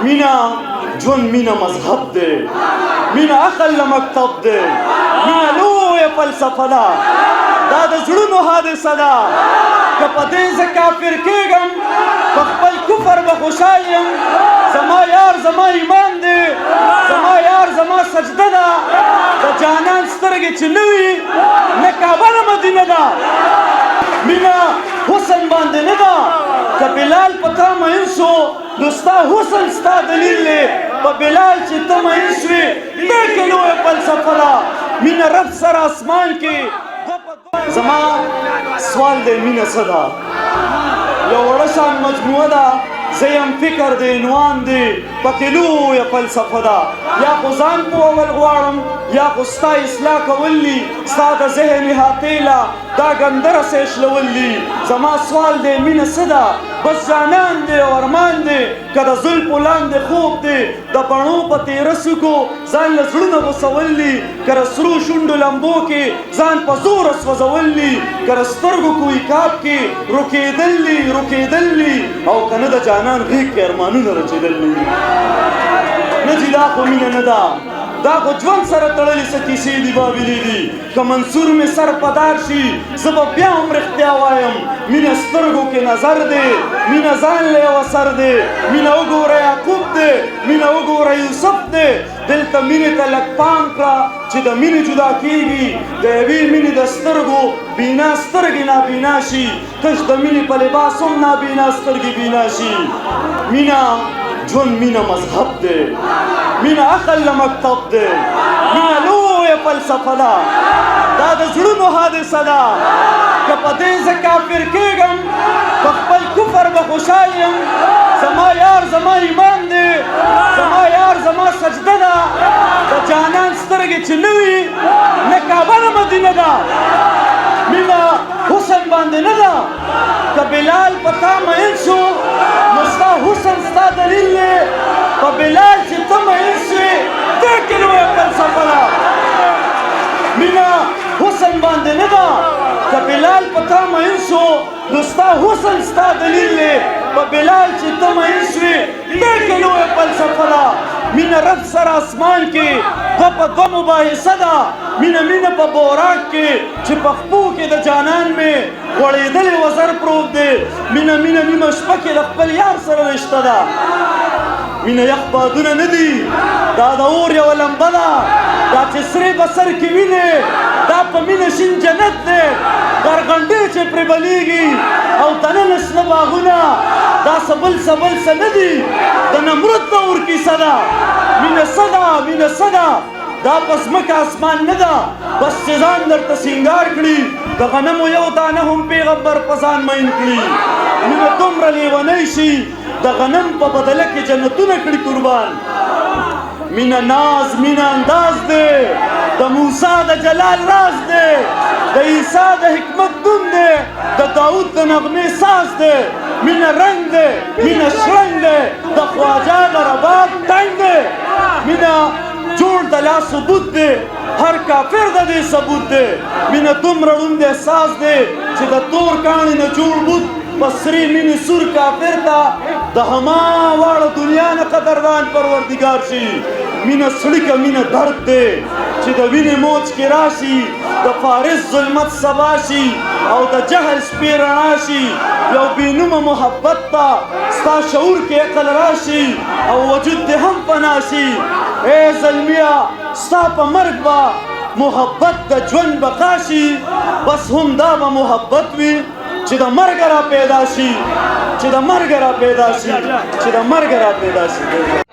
مینا ژوند مینا مذهب دی، مینا عقل مکتب دی، مینا لویه فلسفه ده، دا د زړونو حادثه ده. که په دې زه کافر کېږم په خپل کفر به خوشحال یم. زما یار زما ایمان دی، زما یار زما سجده ده. د جانان سترګې چې نه وي نه کعبه نه مدینه ده. مینه حسن باندې نه ده. که بلال په تا مین شو نو ستا حسن ستا دلیل دی. په بلال چې ته مین شوې دې کې لویه فلسفه ده. مینه رب سره اسمان کې زما سوال دی مینه څه ده؟ یو وړه شان مجموعه ده، زه یم فکر دی عنوان دی پکې لویه فلسفه ده. یا خو ځان پوهول غواړم یا خو ستا اصلاح کول دي، ستا د ذهن احاطې له دا ګندره سیشلول دي. زما سوال دی مینه څه ده؟ بس جانان دی او ارمان دی که د زلفو لاندې خوب دی د بڼو په تېره څوکو ځان له زړونه غوڅول دي که د سرو شونډو لمبو کې ځان په زوره سوځول دي که د سترګو کوی کاب کې روکېدل دي روکېدل دي او که نه د جانان غېږ کې ارمانونه رچېدل دي. نه جي دا خو مینه نه ده، دا خو ژوند سره تړلې څه کیسې دي بابلې دي. که منصور مې سر پدار شي زه به بیا هم رښتیا وایم. مینه سترګو کې نظر دی، مینه ځان له یو اثر دی. مینه وګوره یعقوب دی، مینه وګوره یوسف دی. دلته مینې ته لږ پام کړه چې د مینې جدا کېږي د یوې مینې د سترګو بینا سترګې نابینا شي. تش د مینې په لباس هم نابینا سترګې بینا شي. مینه ژوند مینه مذهب دی، مینه عقل له مکتب دی، مینه لویه فلسفه ده، دا د زړونو حادثه ده. که په دې زه کافر کېږم په خپل کفر به خوشحال یم. زما یار زما ایمان دی، زما یار زما سجده ده. د جانان سترګې چې نه وي نه کعبه نه مدینه ده. مینه حسن باندې نه ده. که بلال په تا مین شو نو ستا حسن ستا دلیل دی. په بلال چې ته مین شوې دې کې لویه فلسفه ده. مینه حسن باندې نه ده. که بلال په تا مین شو نو ستا حسن ستا دلیل دی. په بلال چې ته مین شوې دې کې لویه فلسفه ده. مینه رب سره اسمان کې دوه په دوه مباحثه ده. مینه په بوراک کې چې په خپو کې د جانان مې غوړېدلی وزر پروت دی. مینه نیمه شپه کې د خپل یار سره رشته ده. مینه یخ بادونه نه دي، دا د اور یوه لمبه ده. دا چې سرې به سر کې وینې دا په مینه شین جنت دی. غرغنډې چې پرې بلیږي او دننه شنه باغونه دا سبل څه نه دي. د نمرود د اور کیسه ده. مینه څه ده؟ مینه څه ده؟ دا په ځمکه اسمان نه ده. بس چې ځان درته سینګار کړي د غنمو یو دانه هم پیغمبر په ځان مین کړي. مینه دومره لیونی شي د غنم په بدله کې جنتونه کړي قربان. مینه ناز مینه انداز دی، د موسی د جلال راز دی، د عیسی د حکمت دون دی، د داود د نغمې ساز دی. مینه رنگ دی، مینه شرنګ دی، د خواجه د رباب ټنګ دی. مینه جوړ د لا ثبوت دی، هر کافر د دې ثبوت دی. مینه دومره ړوند احساس دی چې د تور کاڼي نه جوړ بوت په سرې مینې سور کافر ته د هما واړه دنیا نه قدردان پروردګار شي. مینه سړیکه مینه درد دی چې د وینې موج کې راشي د فارس ظلمت سبا شي او د جهل شپې رڼا شي. یو بېنومه محبت ته ستا شعور کې عقل راشي او وجود دې هم فنا شي. ای زلمیه ستا په مرګ به محبت د ژوند بقا شي. بس همدا به محبت وي چې د مرګ را پیدا شي، چې د مرګ را پیدا شي، چې د مرګ را پیدا شي.